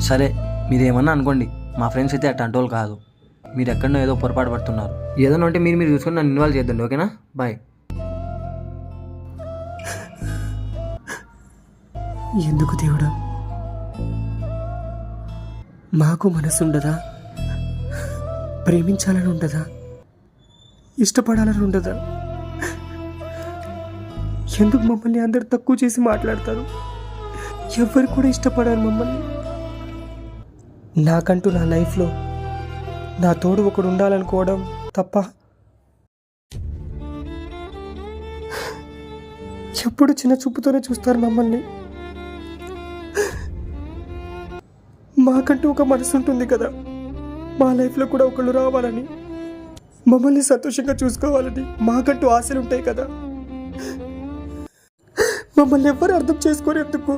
సరే మీరేమన్నా అనుకోండి, మా ఫ్రెండ్స్ అయితే అట్టంటోళ్ళు కాదు. మీరు ఎక్కడనో ఏదో పొరపాటు పడుతున్నారు. ఏదైనా ఉంటే మీరు చూసుకొని నన్ను ఇన్వాల్వ్ చేద్దండి, ఓకేనా? బాయ్. ఎందుకు దేవుడా, మాకు మనసు ఉండదా? ప్రేమించాలని ఉండదా? ఇష్టపడాలని ఉండదా? ఎందుకు మమ్మల్ని అందరు తక్కువ చేసి మాట్లాడతారు? ఎవరు కూడా ఇష్టపడారు మమ్మల్ని. నాకంటూ నా లైఫ్లో నా తోడు ఒకడు ఉండాలనుకోవడం తప్ప. ఎప్పుడు చిన్న చూపుతోనే చూస్తారు మమ్మల్ని. మాకంటూ ఒక మనసు ఉంటుంది కదా, మా లైఫ్లో కూడా ఒకళ్ళు రావాలని, మమ్మల్ని సంతోషంగా చూసుకోవాలని మాకంటూ ఆశలు ఉంటాయి కదా. మమ్మల్ని ఎవ్వరు అర్థం చేసుకోరు ఎందుకు?